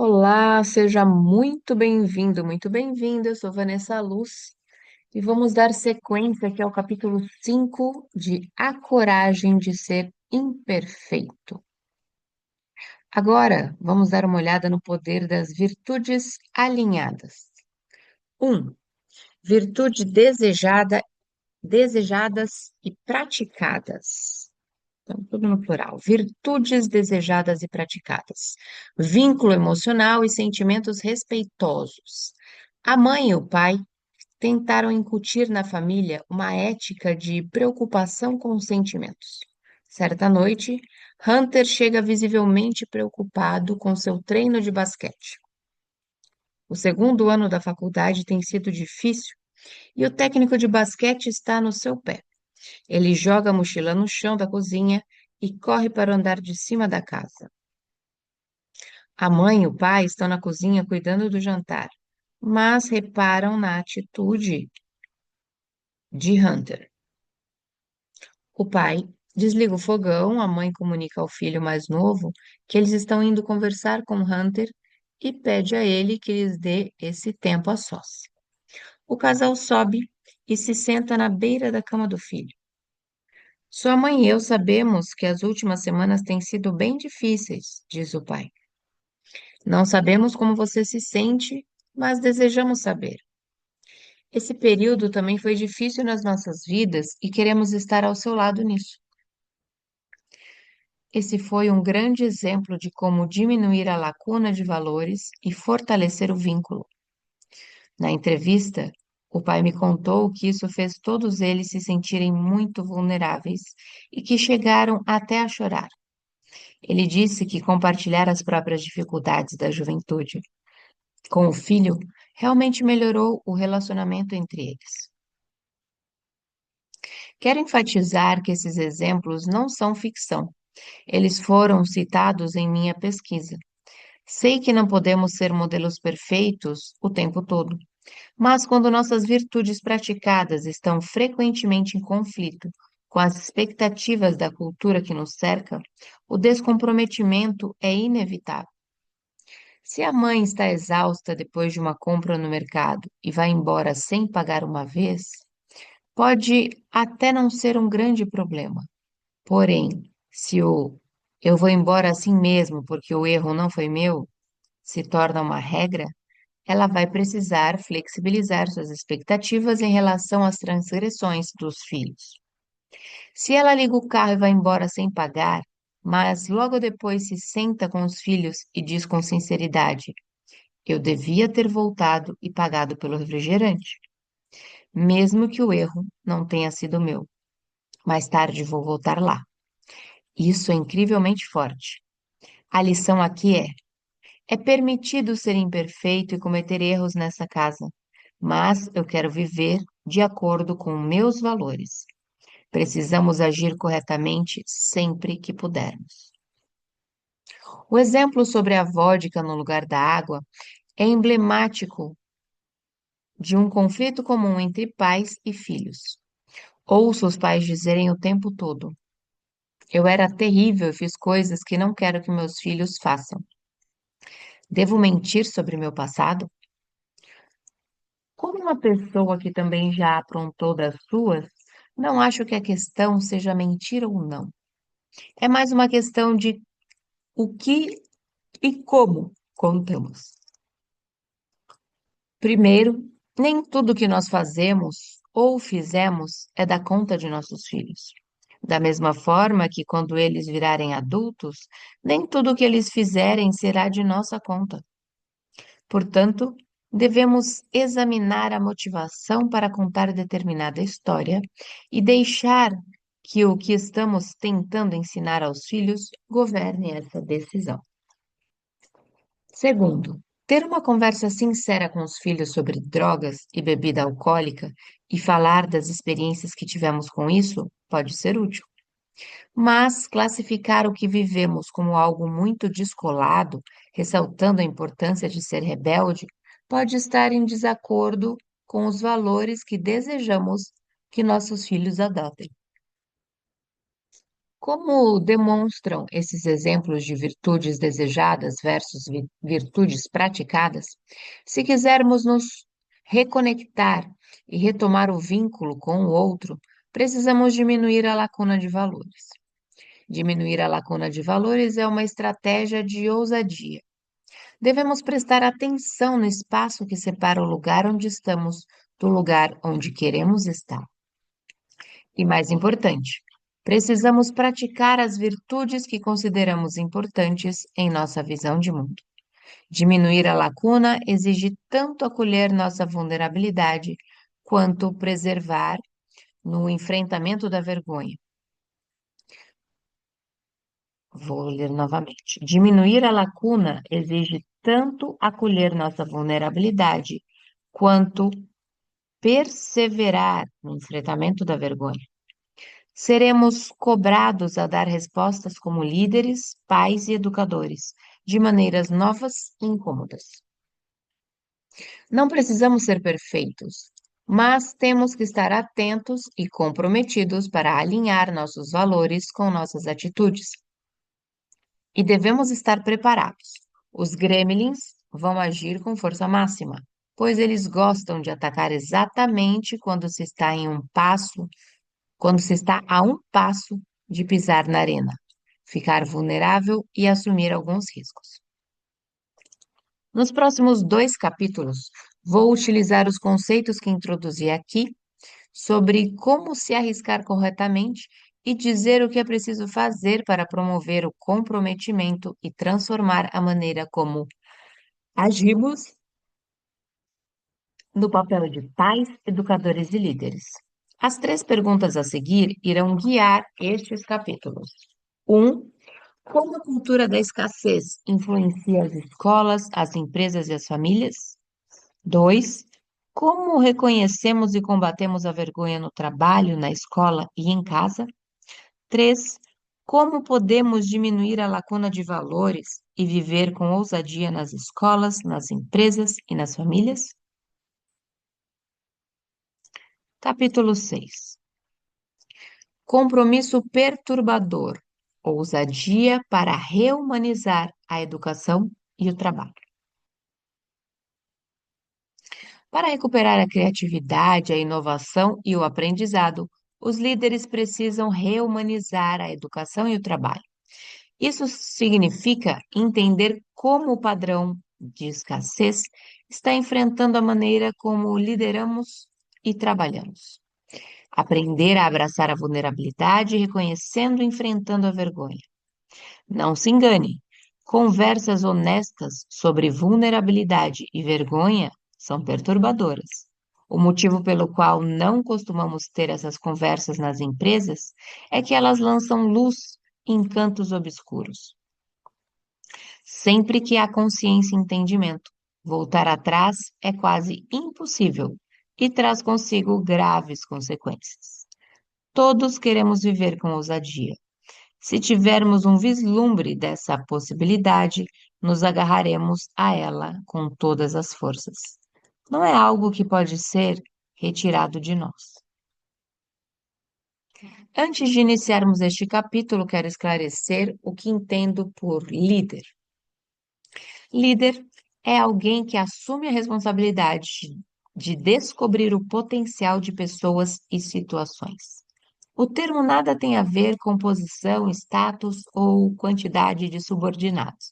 Olá, seja muito bem-vinda. Eu sou Vanessa Luz e vamos dar sequência aqui ao capítulo 5 de A Coragem de Ser Imperfeito. Agora, vamos dar uma olhada no poder das virtudes alinhadas. 1. Virtude desejadas e praticadas. Então, tudo no plural. Virtudes desejadas e praticadas. Vínculo emocional e sentimentos respeitosos. A mãe e o pai tentaram incutir na família uma ética de preocupação com os sentimentos. Certa noite, Hunter chega visivelmente preocupado com seu treino de basquete. O segundo ano da faculdade tem sido difícil e o técnico de basquete está no seu pé. Ele joga a mochila no chão da cozinha e corre para o andar de cima da casa. A mãe e o pai estão na cozinha cuidando do jantar, mas reparam na atitude de Hunter. O pai desliga o fogão, a mãe comunica ao filho mais novo que eles estão indo conversar com Hunter e pede a ele que lhes dê esse tempo a sós. O casal sobe e se senta na beira da cama do filho. Sua mãe e eu sabemos que as últimas semanas têm sido bem difíceis, diz o pai. Não sabemos como você se sente, mas desejamos saber. Esse período também foi difícil nas nossas vidas e queremos estar ao seu lado nisso. Esse foi um grande exemplo de como diminuir a lacuna de valores e fortalecer o vínculo. Na entrevista, o pai me contou que isso fez todos eles se sentirem muito vulneráveis e que chegaram até a chorar. Ele disse que compartilhar as próprias dificuldades da juventude com o filho realmente melhorou o relacionamento entre eles. Quero enfatizar que esses exemplos não são ficção. Eles foram citados em minha pesquisa. Sei que não podemos ser modelos perfeitos o tempo todo, mas quando nossas virtudes praticadas estão frequentemente em conflito com as expectativas da cultura que nos cerca, o descomprometimento é inevitável. Se a mãe está exausta depois de uma compra no mercado e vai embora sem pagar uma vez, pode até não ser um grande problema. Porém, se o eu vou embora assim mesmo porque o erro não foi meu se torna uma regra, ela vai precisar flexibilizar suas expectativas em relação às transgressões dos filhos. Se ela liga o carro e vai embora sem pagar, mas logo depois se senta com os filhos e diz com sinceridade: eu devia ter voltado e pagado pelo refrigerante, mesmo que o erro não tenha sido meu. Mais tarde vou voltar lá. Isso é incrivelmente forte. A lição aqui é permitido ser imperfeito e cometer erros nessa casa, mas eu quero viver de acordo com meus valores. Precisamos agir corretamente sempre que pudermos. O exemplo sobre a vodka no lugar da água é emblemático de um conflito comum entre pais e filhos. Ouço os pais dizerem o tempo todo: eu era terrível e fiz coisas que não quero que meus filhos façam. Devo mentir sobre meu passado? Como uma pessoa que também já aprontou das suas, não acho que a questão seja mentir ou não. É mais uma questão de o que e como contamos. Primeiro, nem tudo que nós fazemos ou fizemos é da conta de nossos filhos. Da mesma forma que quando eles virarem adultos, nem tudo que eles fizerem será de nossa conta. Portanto, devemos examinar a motivação para contar determinada história e deixar que o que estamos tentando ensinar aos filhos governe essa decisão. Segundo, ter uma conversa sincera com os filhos sobre drogas e bebida alcoólica e falar das experiências que tivemos com isso pode ser útil. Mas classificar o que vivemos como algo muito descolado, ressaltando a importância de ser rebelde, pode estar em desacordo com os valores que desejamos que nossos filhos adotem. Como demonstram esses exemplos de virtudes desejadas versus virtudes praticadas? Se quisermos nos reconectar e retomar o vínculo com o outro, precisamos diminuir a lacuna de valores. Diminuir a lacuna de valores é uma estratégia de ousadia. Devemos prestar atenção no espaço que separa o lugar onde estamos do lugar onde queremos estar. E mais importante, precisamos praticar as virtudes que consideramos importantes em nossa visão de mundo. Diminuir a lacuna exige tanto acolher nossa vulnerabilidade quanto preservar no enfrentamento da vergonha. Vou ler novamente. Diminuir a lacuna exige tanto acolher nossa vulnerabilidade quanto perseverar no enfrentamento da vergonha. Seremos cobrados a dar respostas como líderes, pais e educadores, de maneiras novas e incômodas. Não precisamos ser perfeitos, mas temos que estar atentos e comprometidos para alinhar nossos valores com nossas atitudes. E devemos estar preparados. Os gremlins vão agir com força máxima, pois eles gostam de atacar exatamente quando se está a um passo de pisar na arena, ficar vulnerável e assumir alguns riscos. Nos próximos dois capítulos, vou utilizar os conceitos que introduzi aqui sobre como se arriscar corretamente e dizer o que é preciso fazer para promover o comprometimento e transformar a maneira como agimos no papel de pais, educadores e líderes. As três perguntas a seguir irão guiar estes capítulos. 1. Como a cultura da escassez influencia as escolas, as empresas e as famílias? 2. Como reconhecemos e combatemos a vergonha no trabalho, na escola e em casa? 3. Como podemos diminuir a lacuna de valores e viver com ousadia nas escolas, nas empresas e nas famílias? Capítulo 6. Compromisso perturbador. Ousadia para rehumanizar a educação e o trabalho. Para recuperar a criatividade, a inovação e o aprendizado, os líderes precisam rehumanizar a educação e o trabalho. Isso significa entender como o padrão de escassez está enfrentando a maneira como lideramos e trabalhamos. Aprender a abraçar a vulnerabilidade, reconhecendo e enfrentando a vergonha. Não se engane, conversas honestas sobre vulnerabilidade e vergonha são perturbadoras. O motivo pelo qual não costumamos ter essas conversas nas empresas é que elas lançam luz em cantos obscuros. Sempre que há consciência e entendimento, voltar atrás é quase impossível e traz consigo graves consequências. Todos queremos viver com ousadia. Se tivermos um vislumbre dessa possibilidade, nos agarraremos a ela com todas as forças. Não é algo que pode ser retirado de nós. Antes de iniciarmos este capítulo, quero esclarecer o que entendo por líder. Líder é alguém que assume a responsabilidade de descobrir o potencial de pessoas e situações. O termo nada tem a ver com posição, status ou quantidade de subordinados.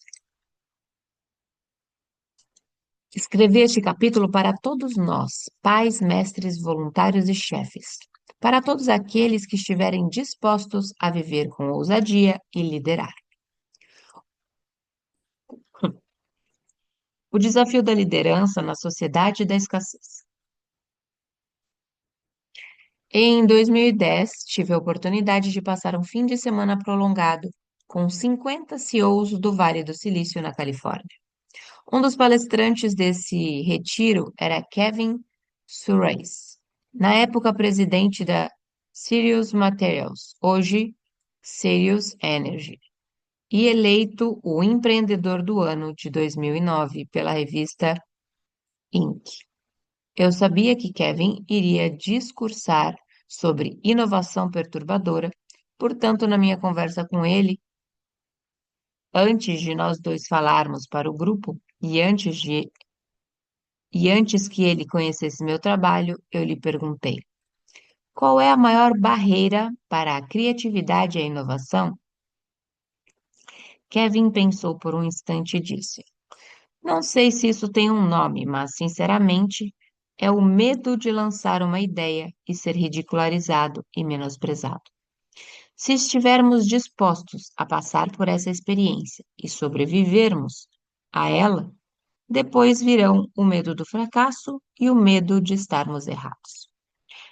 Escrevi este capítulo para todos nós, pais, mestres, voluntários e chefes, para todos aqueles que estiverem dispostos a viver com ousadia e liderar. O desafio da liderança na sociedade da escassez. Em 2010, tive a oportunidade de passar um fim de semana prolongado com 50 CEOs do Vale do Silício, na Califórnia. Um dos palestrantes desse retiro era Kevin Sureis, na época presidente da Sirius Materials, hoje Sirius Energy, e eleito o empreendedor do ano de 2009 pela revista Inc. Eu sabia que Kevin iria discursar sobre inovação perturbadora, Portanto, na minha conversa com ele, antes de nós dois falarmos para o grupo e antes que ele conhecesse meu trabalho, eu lhe perguntei: qual é a maior barreira para a criatividade e a inovação? Kevin pensou por um instante e disse: não sei se isso tem um nome, mas, sinceramente, é o medo de lançar uma ideia e ser ridicularizado e menosprezado. Se estivermos dispostos a passar por essa experiência e sobrevivermos a ela, depois virão o medo do fracasso e o medo de estarmos errados.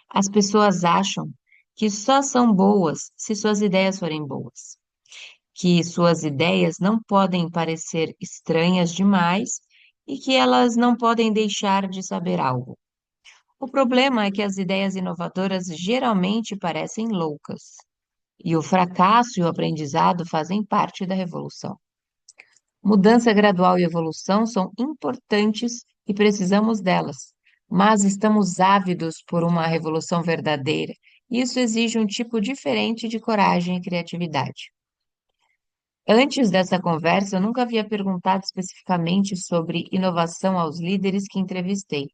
As pessoas acham que só são boas se suas ideias forem boas, que suas ideias não podem parecer estranhas demais e que elas não podem deixar de saber algo. O problema é que as ideias inovadoras geralmente parecem loucas, e o fracasso e o aprendizado fazem parte da revolução. Mudança gradual e evolução são importantes e precisamos delas, mas estamos ávidos por uma revolução verdadeira. E isso exige um tipo diferente de coragem e criatividade. Antes dessa conversa, eu nunca havia perguntado especificamente sobre inovação aos líderes que entrevistei,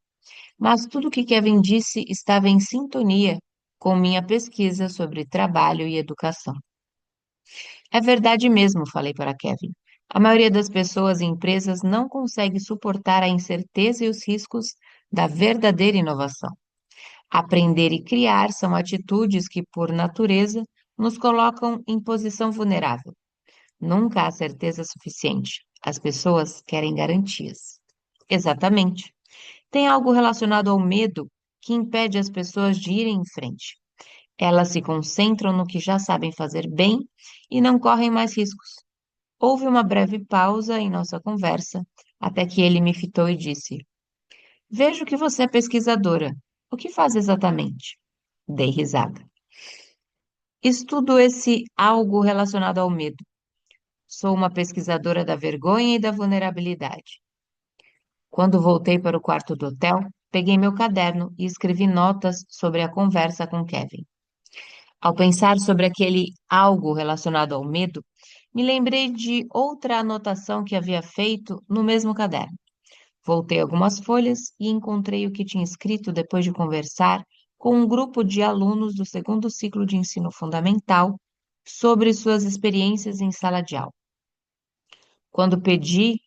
mas tudo o que Kevin disse estava em sintonia com minha pesquisa sobre trabalho e educação. É verdade mesmo, falei para Kevin. A maioria das pessoas e empresas não consegue suportar a incerteza e os riscos da verdadeira inovação. Aprender e criar são atitudes que, por natureza, nos colocam em posição vulnerável. Nunca há certeza suficiente. As pessoas querem garantias. Exatamente. Tem algo relacionado ao medo que impede as pessoas de irem em frente. Elas se concentram no que já sabem fazer bem e não correm mais riscos. Houve uma breve pausa em nossa conversa, até que ele me fitou e disse: vejo que você é pesquisadora. O que faz exatamente? Dei risada. Estudo esse algo relacionado ao medo. Sou uma pesquisadora da vergonha e da vulnerabilidade. Quando voltei para o quarto do hotel, peguei meu caderno e escrevi notas sobre a conversa com Kevin. Ao pensar sobre aquele algo relacionado ao medo, me lembrei de outra anotação que havia feito no mesmo caderno. Voltei algumas folhas e encontrei o que tinha escrito depois de conversar com um grupo de alunos do segundo ciclo de ensino fundamental sobre suas experiências em sala de aula. Quando pedi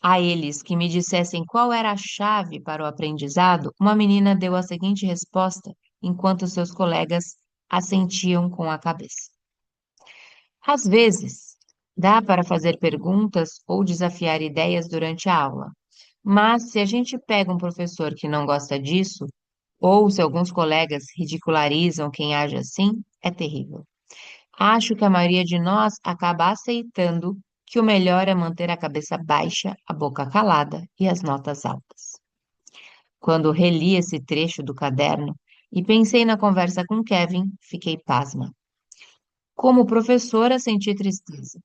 a eles que me dissessem qual era a chave para o aprendizado, uma menina deu a seguinte resposta, enquanto seus colegas assentiam com a cabeça. Às vezes, dá para fazer perguntas ou desafiar ideias durante a aula, mas se a gente pega um professor que não gosta disso, ou se alguns colegas ridicularizam quem age assim, é terrível. Acho que a maioria de nós acaba aceitando que o melhor é manter a cabeça baixa, a boca calada e as notas altas. Quando reli esse trecho do caderno e pensei na conversa com Kevin, fiquei pasma. Como professora, senti tristeza.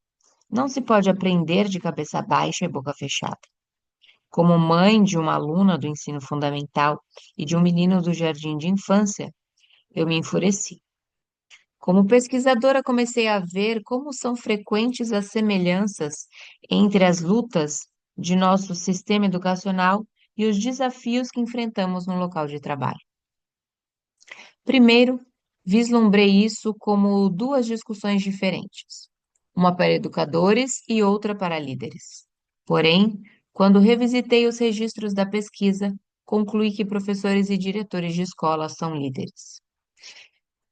Não se pode aprender de cabeça baixa e boca fechada. Como mãe de uma aluna do ensino fundamental e de um menino do jardim de infância, eu me enfureci. Como pesquisadora, comecei a ver como são frequentes as semelhanças entre as lutas de nosso sistema educacional e os desafios que enfrentamos no local de trabalho. Primeiro, vislumbrei isso como duas discussões diferentes, uma para educadores e outra para líderes. Porém, quando revisitei os registros da pesquisa, concluí que professores e diretores de escola são líderes.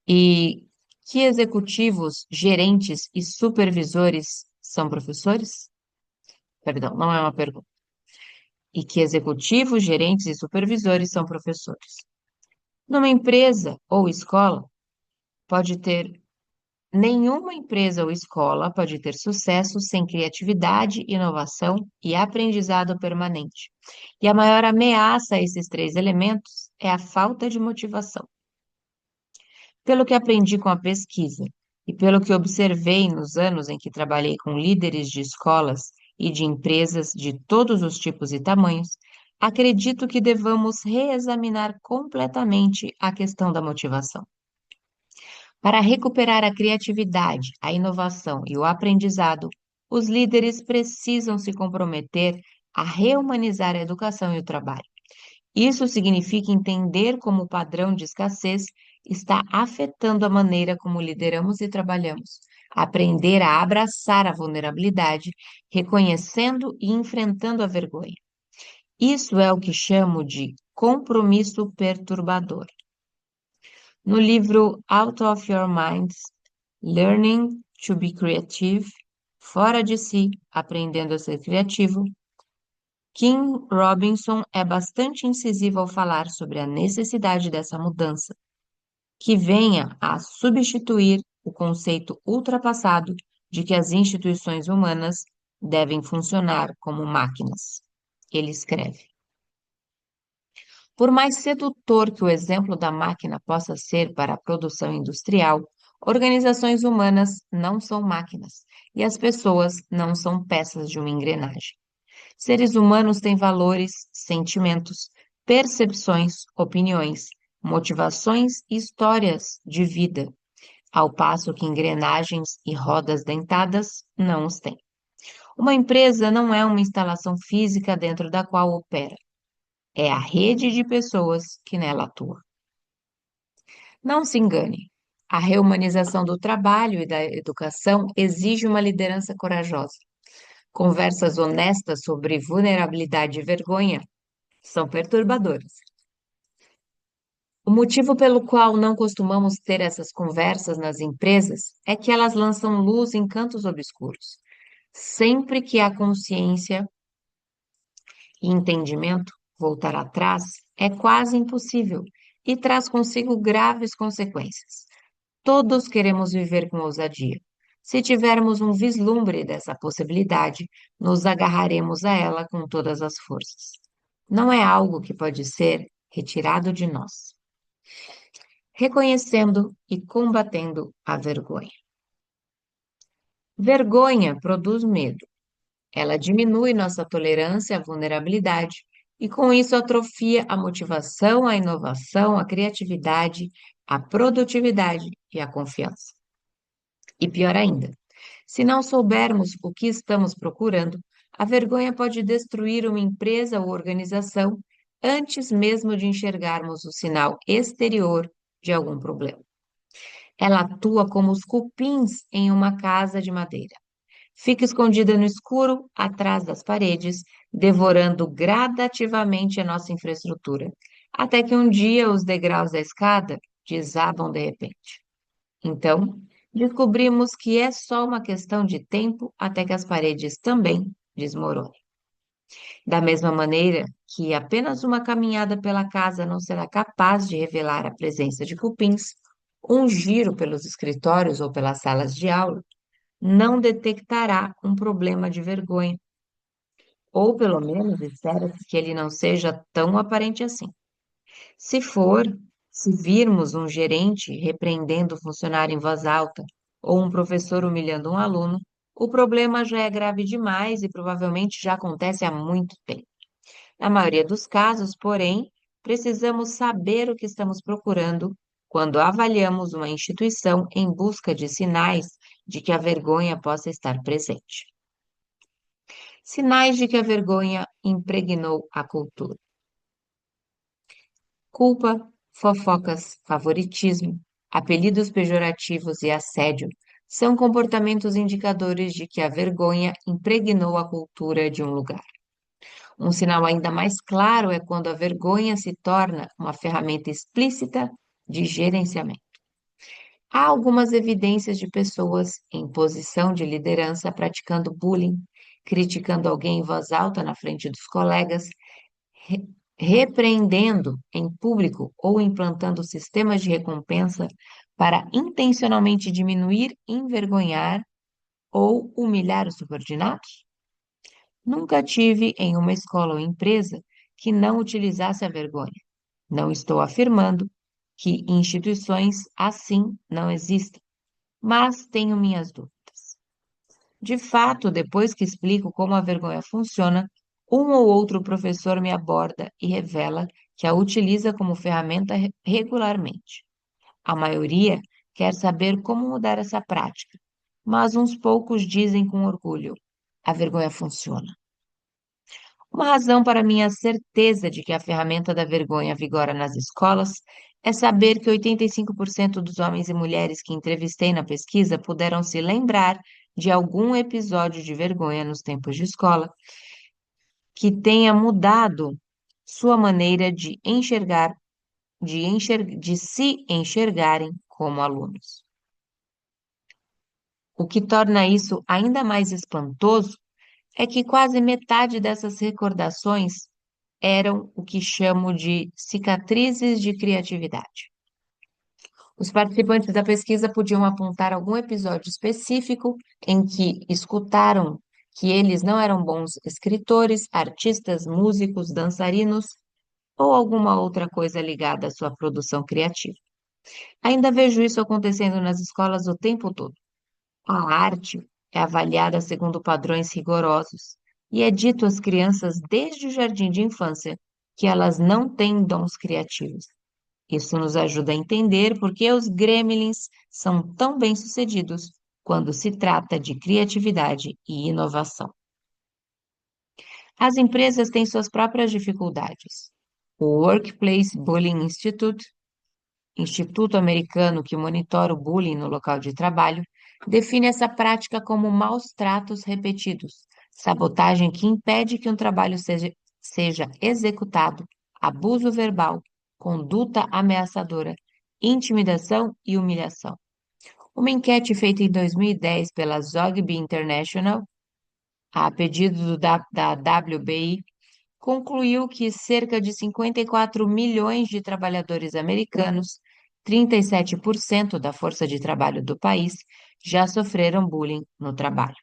E que executivos, gerentes e supervisores são professores? Perdão, não é uma pergunta. E que executivos, gerentes e supervisores são professores? Numa empresa ou escola, pode ter nenhuma empresa ou escola pode ter sucesso sem criatividade, inovação e aprendizado permanente. E a maior ameaça a esses três elementos é a falta de motivação. Pelo que aprendi com a pesquisa e pelo que observei nos anos em que trabalhei com líderes de escolas e de empresas de todos os tipos e tamanhos, acredito que devamos reexaminar completamente a questão da motivação. Para recuperar a criatividade, a inovação e o aprendizado, os líderes precisam se comprometer a rehumanizar a educação e o trabalho. Isso significa entender como o padrão de escassez está afetando a maneira como lideramos e trabalhamos, aprender a abraçar a vulnerabilidade, reconhecendo e enfrentando a vergonha. Isso é o que chamo de compromisso perturbador. No livro Out of Your Minds, Learning to be Creative, Fora de Si, Aprendendo a Ser Criativo, Kim Robinson é bastante incisivo ao falar sobre a necessidade dessa mudança, que venha a substituir o conceito ultrapassado de que as instituições humanas devem funcionar como máquinas. Ele escreve. Por mais sedutor que o exemplo da máquina possa ser para a produção industrial, organizações humanas não são máquinas e as pessoas não são peças de uma engrenagem. Seres humanos têm valores, sentimentos, percepções, opiniões, motivações e histórias de vida, ao passo que engrenagens e rodas dentadas não os têm. Uma empresa não é uma instalação física dentro da qual opera, é a rede de pessoas que nela atua. Não se engane, a reumanização do trabalho e da educação exige uma liderança corajosa. Conversas honestas sobre vulnerabilidade e vergonha são perturbadoras. O motivo pelo qual não costumamos ter essas conversas nas empresas é que elas lançam luz em cantos obscuros. Sempre que há consciência e entendimento, voltar atrás é quase impossível e traz consigo graves consequências. Todos queremos viver com ousadia. Se tivermos um vislumbre dessa possibilidade, nos agarraremos a ela com todas as forças. Não é algo que pode ser retirado de nós. Reconhecendo e combatendo a vergonha. Vergonha produz medo. Ela diminui nossa tolerância à vulnerabilidade e, com isso, atrofia a motivação, a inovação, a criatividade, a produtividade e a confiança. E pior ainda, se não soubermos o que estamos procurando, a vergonha pode destruir uma empresa ou organização antes mesmo de enxergarmos o sinal exterior de algum problema. Ela atua como os cupins em uma casa de madeira. Fica escondida no escuro, atrás das paredes, devorando gradativamente a nossa infraestrutura, até que um dia os degraus da escada desabam de repente. Então, descobrimos que é só uma questão de tempo até que as paredes também desmoronem. Da mesma maneira que apenas uma caminhada pela casa não será capaz de revelar a presença de cupins, um giro pelos escritórios ou pelas salas de aula não detectará um problema de vergonha, ou pelo menos espera-se que ele não seja tão aparente assim. Se for, se virmos um gerente repreendendo o funcionário em voz alta ou um professor humilhando um aluno, o problema já é grave demais e provavelmente já acontece há muito tempo. Na maioria dos casos, porém, precisamos saber o que estamos procurando quando avaliamos uma instituição em busca de sinais de que a vergonha possa estar presente. Sinais de que a vergonha impregnou a cultura. Culpa, fofocas, favoritismo, apelidos pejorativos e assédio são comportamentos indicadores de que a vergonha impregnou a cultura de um lugar. Um sinal ainda mais claro é quando a vergonha se torna uma ferramenta explícita de gerenciamento. Há algumas evidências de pessoas em posição de liderança praticando bullying, criticando alguém em voz alta na frente dos colegas, re- repreendendo em público ou implantando sistemas de recompensa para intencionalmente diminuir, envergonhar ou humilhar os subordinados? Nunca tive em uma escola ou empresa que não utilizasse a vergonha. Não estou afirmando que instituições assim não existem, mas tenho minhas dúvidas. De fato, depois que explico como a vergonha funciona, um ou outro professor me aborda e revela que a utiliza como ferramenta regularmente. A maioria quer saber como mudar essa prática, mas uns poucos dizem com orgulho: a vergonha funciona. Uma razão para minha certeza de que a ferramenta da vergonha vigora nas escolas é saber que 85% dos homens e mulheres que entrevistei na pesquisa puderam se lembrar de algum episódio de vergonha nos tempos de escola que tenha mudado sua maneira de se enxergarem como alunos. O que torna isso ainda mais espantoso é que quase metade dessas recordações eram o que chamo de cicatrizes de criatividade. Os participantes da pesquisa podiam apontar algum episódio específico em que escutaram que eles não eram bons escritores, artistas, músicos, dançarinos ou alguma outra coisa ligada à sua produção criativa. Ainda vejo isso acontecendo nas escolas o tempo todo. A arte é avaliada segundo padrões rigorosos e é dito às crianças desde o jardim de infância que elas não têm dons criativos. Isso nos ajuda a entender por que os gremlins são tão bem-sucedidos quando se trata de criatividade e inovação. As empresas têm suas próprias dificuldades. O Workplace Bullying Institute, Instituto Americano que monitora o bullying no local de trabalho, define essa prática como maus tratos repetidos, sabotagem que impede que um trabalho seja executado, abuso verbal, conduta ameaçadora, intimidação e humilhação. Uma enquete feita em 2010 pela Zogby International, a pedido da WBI, concluiu que cerca de 54 milhões de trabalhadores americanos, 37% da força de trabalho do país, já sofreram bullying no trabalho.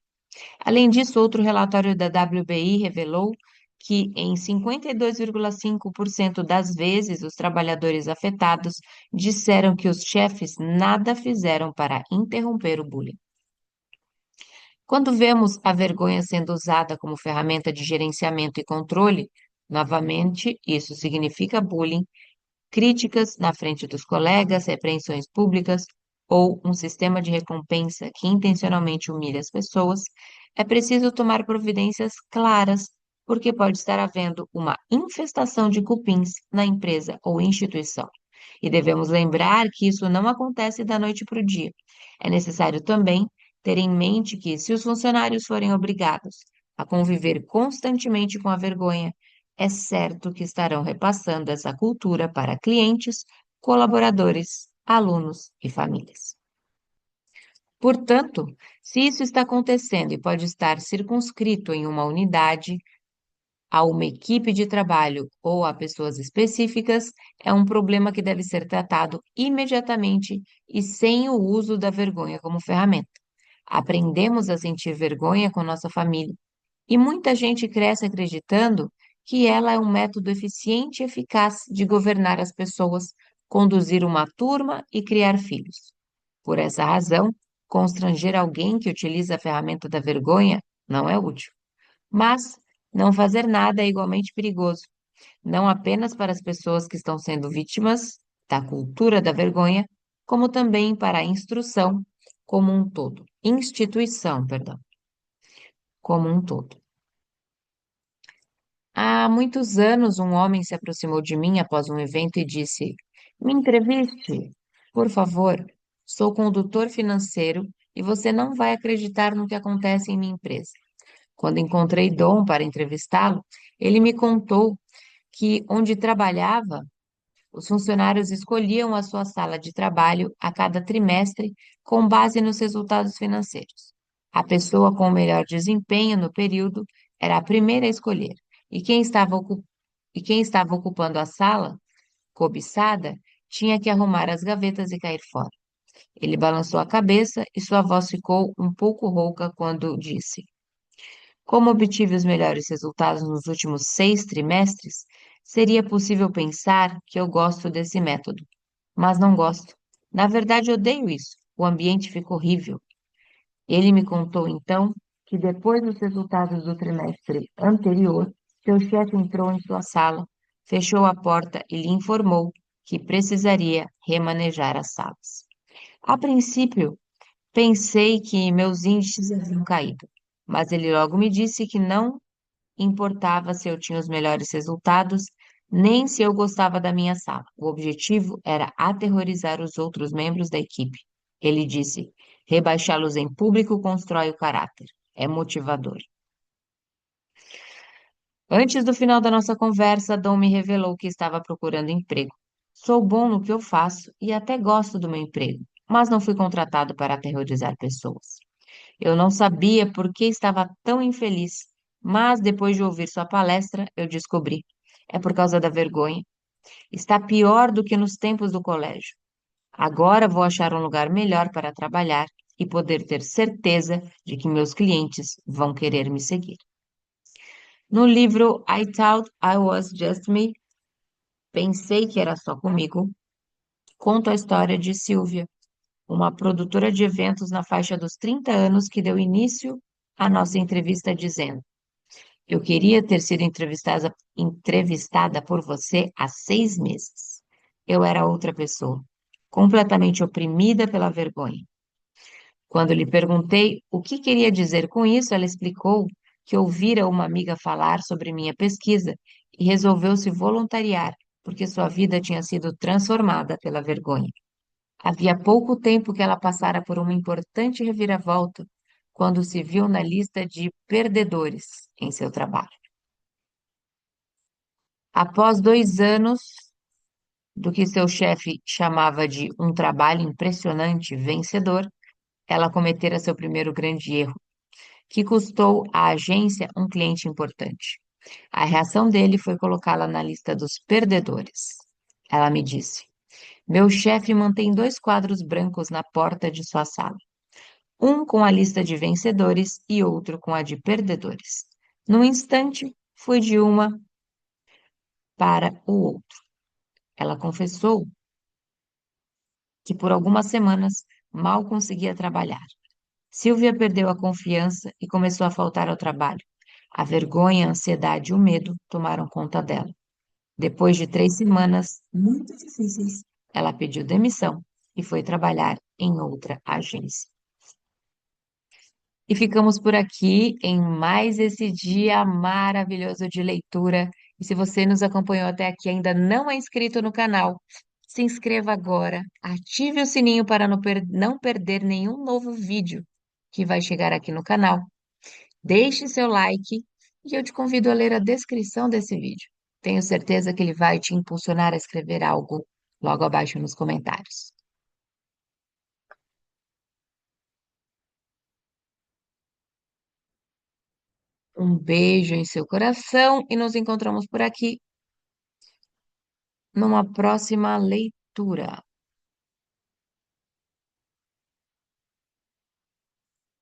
Além disso, outro relatório da WBI revelou que, em 52,5% das vezes, os trabalhadores afetados disseram que os chefes nada fizeram para interromper o bullying. Quando vemos a vergonha sendo usada como ferramenta de gerenciamento e controle, novamente, isso significa bullying, críticas na frente dos colegas, repreensões públicas ou um sistema de recompensa que intencionalmente humilha as pessoas, é preciso tomar providências claras, porque pode estar havendo uma infestação de cupins na empresa ou instituição. E devemos lembrar que isso não acontece da noite para o dia. É necessário também ter em mente que, se os funcionários forem obrigados a conviver constantemente com a vergonha, é certo que estarão repassando essa cultura para clientes, colaboradores, alunos e famílias. Portanto, se isso está acontecendo e pode estar circunscrito em uma unidade, a uma equipe de trabalho ou a pessoas específicas, é um problema que deve ser tratado imediatamente e sem o uso da vergonha como ferramenta. Aprendemos a sentir vergonha com nossa família, e muita gente cresce acreditando que ela é um método eficiente e eficaz de governar as pessoas, conduzir uma turma e criar filhos. Por essa razão, constranger alguém que utiliza a ferramenta da vergonha não é útil. Mas não fazer nada é igualmente perigoso, não apenas para as pessoas que estão sendo vítimas da cultura da vergonha, como também para a instrução como um todo, instituição, perdão, como um todo. Há muitos anos, um homem se aproximou de mim após um evento e disse: Me entreviste, por favor. Sou condutor financeiro e você não vai acreditar no que acontece em minha empresa. Quando encontrei Dom para entrevistá-lo, ele me contou que onde trabalhava, os funcionários escolhiam a sua sala de trabalho a cada trimestre com base nos resultados financeiros. A pessoa com o melhor desempenho no período era a primeira a escolher, e quem estava ocupando a sala, cobiçada, tinha que arrumar as gavetas e cair fora. Ele balançou a cabeça e sua voz ficou um pouco rouca quando disse: Como obtive os melhores resultados nos últimos 6 trimestres, seria possível pensar que eu gosto desse método, mas não gosto. Na verdade, odeio isso. O ambiente ficou horrível. Ele me contou então que depois dos resultados do trimestre anterior, seu chefe entrou em sua sala, fechou a porta e lhe informou que precisaria remanejar as salas. A princípio, pensei que meus índices haviam caído, mas ele logo me disse que não importava se eu tinha os melhores resultados, nem se eu gostava da minha sala. O objetivo era aterrorizar os outros membros da equipe. Ele disse: rebaixá-los em público constrói o caráter. É motivador. Antes do final da nossa conversa, Dom me revelou que estava procurando emprego. Sou bom no que eu faço e até gosto do meu emprego, mas não fui contratado para aterrorizar pessoas. Eu não sabia por que estava tão infeliz, mas depois de ouvir sua palestra, eu descobri. É por causa da vergonha. Está pior do que nos tempos do colégio. Agora vou achar um lugar melhor para trabalhar e poder ter certeza de que meus clientes vão querer me seguir. No livro I Thought I Was Just Me, pensei que era só comigo, conto a história de Silvia, uma produtora de eventos na faixa dos 30 anos que deu início à nossa entrevista dizendo: eu queria ter sido entrevistada por você há 6 meses. Eu era outra pessoa, completamente oprimida pela vergonha. Quando lhe perguntei o que queria dizer com isso, ela explicou que ouvira uma amiga falar sobre minha pesquisa e resolveu se voluntariar, porque sua vida tinha sido transformada pela vergonha. Havia pouco tempo que ela passara por uma importante reviravolta quando se viu na lista de perdedores em seu trabalho. Após 2 anos do que seu chefe chamava de um trabalho impressionante, vencedor, ela cometera seu primeiro grande erro, que custou à agência um cliente importante. A reação dele foi colocá-la na lista dos perdedores. Ela me disse: meu chefe mantém 2 quadros brancos na porta de sua sala, um com a lista de vencedores e outro com a de perdedores. Num instante, fui de uma para o outro. Ela confessou que por algumas semanas mal conseguia trabalhar. Silvia perdeu a confiança e começou a faltar ao trabalho. A vergonha, a ansiedade e o medo tomaram conta dela. Depois de 3 semanas muito difíceis, ela pediu demissão e foi trabalhar em outra agência. E ficamos por aqui em mais esse dia maravilhoso de leitura. E se você nos acompanhou até aqui e ainda não é inscrito no canal, se inscreva agora, ative o sininho para não perder nenhum novo vídeo que vai chegar aqui no canal. Deixe seu like e eu te convido a ler a descrição desse vídeo. Tenho certeza que ele vai te impulsionar a escrever algo logo abaixo nos comentários. Um beijo em seu coração e nos encontramos por aqui numa próxima leitura.